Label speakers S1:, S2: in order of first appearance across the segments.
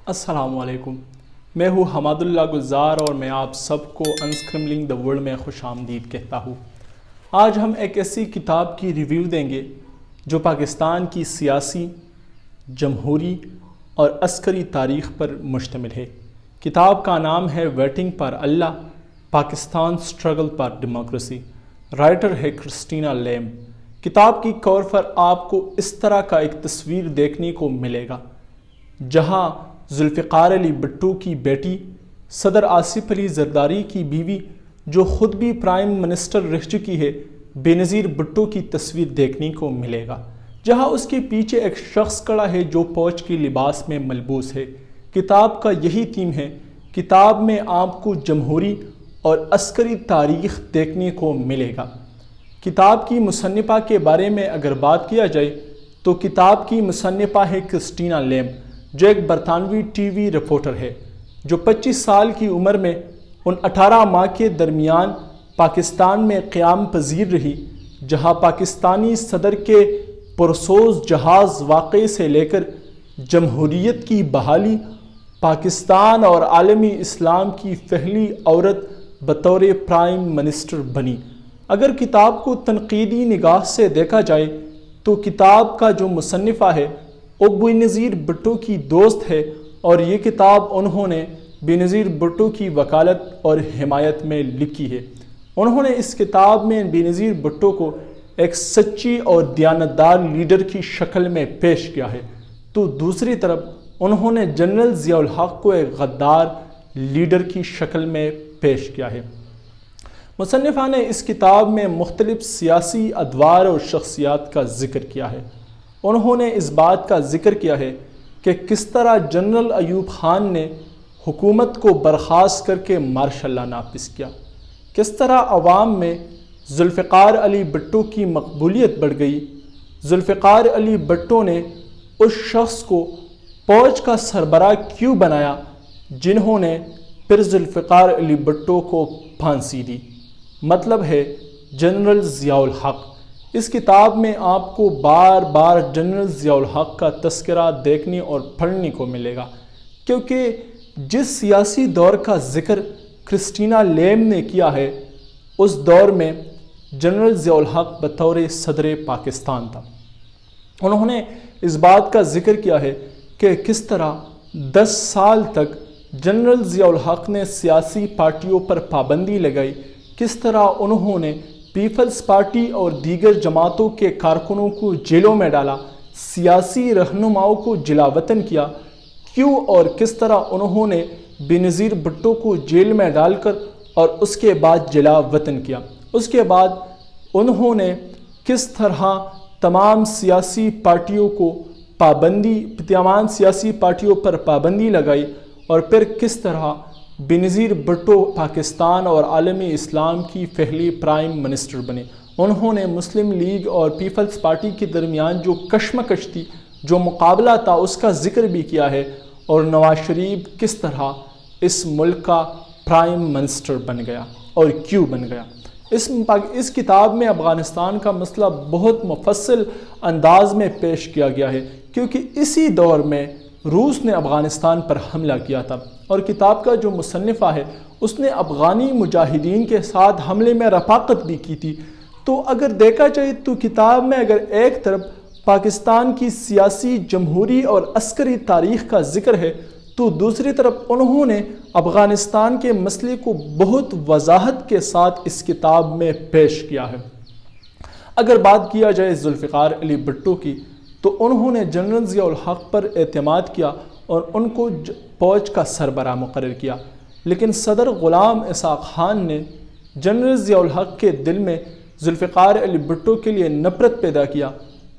S1: السلام علیکم، میں ہوں حماد اللہ گلزار اور میں آپ سب کو انسکرمبلنگ دا ورلڈ میں خوش آمدید کہتا ہوں۔ آج ہم ایک ایسی کتاب کی ریویو دیں گے جو پاکستان کی سیاسی، جمہوری اور عسکری تاریخ پر مشتمل ہے۔ کتاب کا نام ہے waiting for Allah, Pakistan struggle for democracy. Writer ہے کرسٹینا لیم۔ کتاب کی کور پر آپ کو اس طرح کا ایک تصویر دیکھنے کو ملے گا جہاں ذوالفقار علی بھٹو کی بیٹی، صدر آصف علی زرداری کی بیوی جو خود بھی پرائم منسٹر رہ چکی ہے، بینظیر بھٹو کی تصویر دیکھنے کو ملے گا، جہاں اس کے پیچھے ایک شخص کھڑا ہے جو فوج کی لباس میں ملبوس ہے۔ کتاب کا یہی تھیم ہے۔ کتاب میں آپ کو جمہوری اور عسکری تاریخ دیکھنے کو ملے گا۔ کتاب کی مصنفہ کے بارے میں اگر بات کیا جائے تو کتاب کی مصنفہ ہے کرسٹینا لیم، جو ایک برطانوی ٹی وی رپورٹر ہے جو 25 سال کی عمر میں ان 18 ماہ کے درمیان پاکستان میں قیام پذیر رہی جہاں پاکستانی صدر کے پرسوز جہاز واقعے سے لے کر جمہوریت کی بحالی، پاکستان اور عالمی اسلام کی پہلی عورت بطور پرائم منسٹر بنی۔ اگر کتاب کو تنقیدی نگاہ سے دیکھا جائے تو کتاب کا جو مصنفہ ہے وہ بینظیر بھٹو کی دوست ہے اور یہ کتاب انہوں نے بینظیر بھٹو کی وکالت اور حمایت میں لکھی ہے۔ انہوں نے اس کتاب میں بینظیر بھٹو کو ایک سچی اور دیانتدار لیڈر کی شکل میں پیش کیا ہے، تو دوسری طرف انہوں نے جنرل ضیاء الحق کو ایک غدار لیڈر کی شکل میں پیش کیا ہے۔ مصنفہ نے اس کتاب میں مختلف سیاسی ادوار اور شخصیات کا ذکر کیا ہے۔ انہوں نے اس بات کا ذکر کیا ہے کہ کس طرح جنرل ایوب خان نے حکومت کو برخاست کر کے مارشل لا نافذ کیا، کس طرح عوام میں ذوالفقار علی بھٹو کی مقبولیت بڑھ گئی۔ ذوالفقار علی بھٹو نے اس شخص کو فوج کا سربراہ کیوں بنایا جنہوں نے پھر ذوالفقار علی بھٹو کو پھانسی دی، مطلب ہے جنرل ضیاء الحق۔ اس کتاب میں آپ کو بار بار جنرل ضیاء الحق کا تذکرہ دیکھنے اور پڑھنے کو ملے گا، کیونکہ جس سیاسی دور کا ذکر کرسٹینا لیم نے کیا ہے اس دور میں جنرل ضیاء الحق بطور صدر پاکستان تھا۔ انہوں نے اس بات کا ذکر کیا ہے کہ کس طرح 10 سال تک جنرل ضیاء الحق نے سیاسی پارٹیوں پر پابندی لگائی، کس طرح انہوں نے پیپلز پارٹی اور دیگر جماعتوں کے کارکنوں کو جیلوں میں ڈالا، سیاسی رہنماؤں کو جلا وطن کیا، کیوں اور کس طرح انہوں نے بینظیر بھٹو کو جیل میں ڈال کر اور اس کے بعد جلا وطن کیا۔ اس کے بعد انہوں نے کس طرح تمام سیاسی پارٹیوں پر پابندی لگائی اور پھر کس طرح بینظیر بھٹو پاکستان اور عالمی اسلام کی پہلی پرائم منسٹر بنے۔ انہوں نے مسلم لیگ اور پیپلز پارٹی کے درمیان جو کشمکش تھی، جو مقابلہ تھا، اس کا ذکر بھی کیا ہے، اور نواز شریف کس طرح اس ملک کا پرائم منسٹر بن گیا اور کیوں بن گیا۔ اس کتاب میں افغانستان کا مسئلہ بہت مفصل انداز میں پیش کیا گیا ہے، کیونکہ اسی دور میں روس نے افغانستان پر حملہ کیا تھا، اور کتاب کا جو مصنفہ ہے اس نے افغانی مجاہدین کے ساتھ حملے میں رفاقت بھی کی تھی۔ تو اگر دیکھا جائے تو کتاب میں اگر ایک طرف پاکستان کی سیاسی، جمہوری اور عسکری تاریخ کا ذکر ہے تو دوسری طرف انہوں نے افغانستان کے مسئلے کو بہت وضاحت کے ساتھ اس کتاب میں پیش کیا ہے۔ اگر بات کیا جائے ذوالفقار علی بھٹو کی تو انہوں نے جنرل ضیاء الحق پر اعتماد کیا اور ان کو فوج کا سربراہ مقرر کیا، لیکن صدر غلام اسحاق خان نے جنرل ضیاء الحق کے دل میں ذوالفقار علی بھٹو کے لیے نفرت پیدا کیا،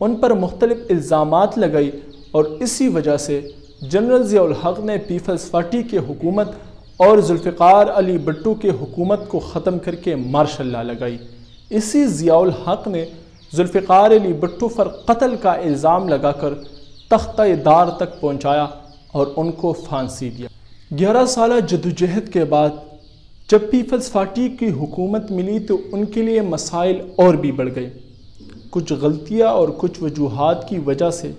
S1: ان پر مختلف الزامات لگائی، اور اسی وجہ سے جنرل ضیاء الحق نے پیپلز پارٹی کی حکومت اور ذوالفقار علی بھٹو کی حکومت کو ختم کر کے مارشل لا لگائی۔ اسی ضیاء الحق نے ذوالفقار علی بھٹو پر قتل کا الزام لگا کر تختہ دار تک پہنچایا اور ان کو پھانسی دیا۔ 11 سالہ جدوجہد کے بعد جب پیپلز پارٹی کی حکومت ملی تو ان کے لیے مسائل اور بھی بڑھ گئے۔ کچھ غلطیاں اور کچھ وجوہات کی وجہ سے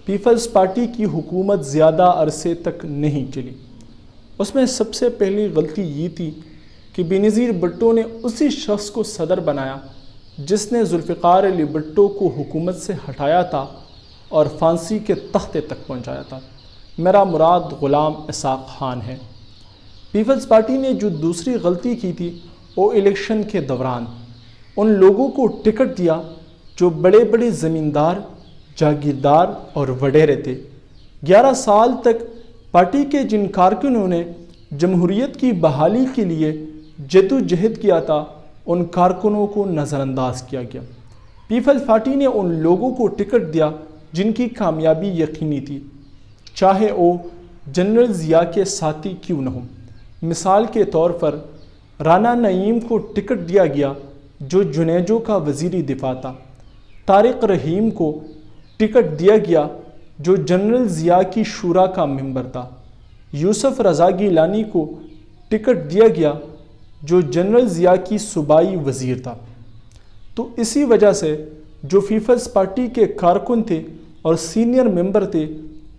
S1: پیپلز پارٹی کی حکومت زیادہ عرصے تک نہیں چلی۔ اس میں سب سے پہلی غلطی یہ تھی کہ بینظیر بھٹو نے اسی شخص کو صدر بنایا جس نے ذوالفقار علی بھٹو کو حکومت سے ہٹایا تھا اور پھانسی کے تختے تک پہنچایا تھا۔ میرا مراد غلام اسحاق خان ہے۔ پیپلز پارٹی نے جو دوسری غلطی کی تھی وہ الیکشن کے دوران ان لوگوں کو ٹکٹ دیا جو بڑے بڑے زمیندار، جاگیردار اور وڈیرے تھے۔ 11 سال تک پارٹی کے جن کارکنوں نے جمہوریت کی بحالی کے لیے جدوجہد کیا تھا ان کارکنوں کو نظر انداز کیا گیا۔ پیپلز پارٹی نے ان لوگوں کو ٹکٹ دیا جن کی کامیابی یقینی تھی، چاہے وہ جنرل ضیاء کے ساتھی کیوں نہ ہوں۔ مثال کے طور پر رانا نعیم کو ٹکٹ دیا گیا جو جنیجو کا وزیر دفاع تھا۔ طارق رحیم کو ٹکٹ دیا گیا جو جنرل ضیاء کی شورا کا ممبر تھا۔ یوسف رضا گیلانی کو ٹکٹ دیا گیا جو جنرل ضیاء کی صوبائی وزیر تھا۔ تو اسی وجہ سے جو پیپلز پارٹی کے کارکن تھے اور سینئر ممبر تھے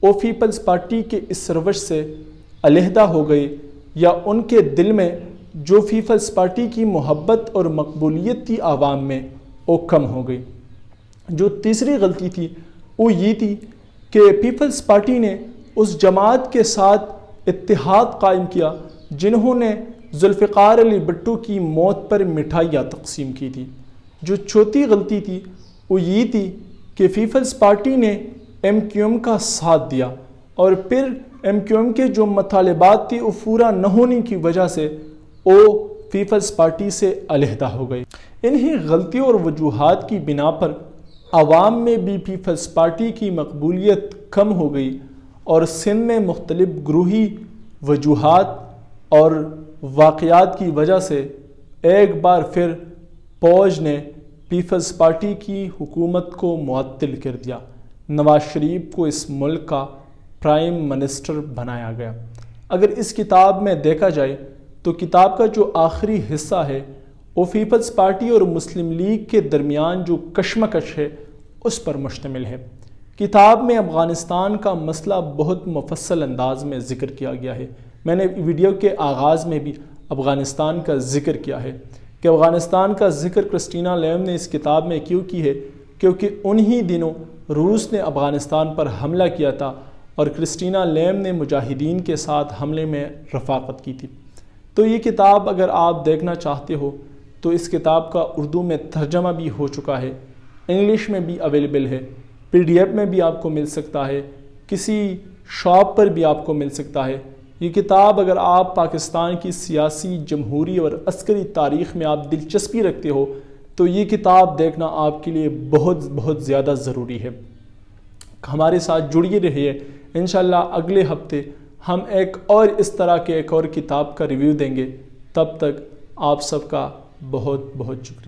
S1: وہ پیپلز پارٹی کے اس روش سے علیحدہ ہو گئے، یا ان کے دل میں جو پیپلز پارٹی کی محبت اور مقبولیت تھی عوام میں وہ کم ہو گئی۔ جو تیسری غلطی تھی وہ یہ تھی کہ پیپلز پارٹی نے اس جماعت کے ساتھ اتحاد قائم کیا جنہوں نے ذوالفقار علی بھٹو کی موت پر مٹھائیاں تقسیم کی تھی۔ جو چوتھی غلطی تھی وہ یہ تھی کہ پیپلز پارٹی نے ایم کیو ایم کا ساتھ دیا اور پھر ایم کیو ایم کے جو مطالبات تھے وہ پورا نہ ہونے کی وجہ سے وہ پیپلز پارٹی سے علیحدہ ہو گئی۔ انہی غلطیوں اور وجوہات کی بنا پر عوام میں بھی پیپلز پارٹی کی مقبولیت کم ہو گئی اور سندھ میں مختلف گروہی وجوہات اور واقعات کی وجہ سے ایک بار پھر فوج نے پیپلز پارٹی کی حکومت کو معطل کر دیا۔ نواز شریف کو اس ملک کا پرائم منسٹر بنایا گیا۔ اگر اس کتاب میں دیکھا جائے تو کتاب کا جو آخری حصہ ہے وہ پیپلز پارٹی اور مسلم لیگ کے درمیان جو کشمکش ہے اس پر مشتمل ہے۔ کتاب میں افغانستان کا مسئلہ بہت مفصل انداز میں ذکر کیا گیا ہے۔ میں نے ویڈیو کے آغاز میں بھی افغانستان کا ذکر کیا ہے کہ افغانستان کا ذکر کرسٹینا لیم نے اس کتاب میں کیوں کی ہے، کیونکہ انہی دنوں روس نے افغانستان پر حملہ کیا تھا اور کرسٹینا لیم نے مجاہدین کے ساتھ حملے میں رفاقت کی تھی۔ تو یہ کتاب اگر آپ دیکھنا چاہتے ہو تو اس کتاب کا اردو میں ترجمہ بھی ہو چکا ہے، انگلش میں بھی اویلیبل ہے، PDF میں بھی آپ کو مل سکتا ہے، کسی شاپ پر بھی آپ کو مل سکتا ہے۔ یہ کتاب اگر آپ پاکستان کی سیاسی، جمہوری اور عسکری تاریخ میں آپ دلچسپی رکھتے ہو تو یہ کتاب دیکھنا آپ کے لیے بہت زیادہ ضروری ہے۔ ہمارے ساتھ جڑیے رہیے، انشاءاللہ اگلے ہفتے ہم ایک اور کتاب کا ریویو دیں گے۔ تب تک آپ سب کا بہت شکریہ۔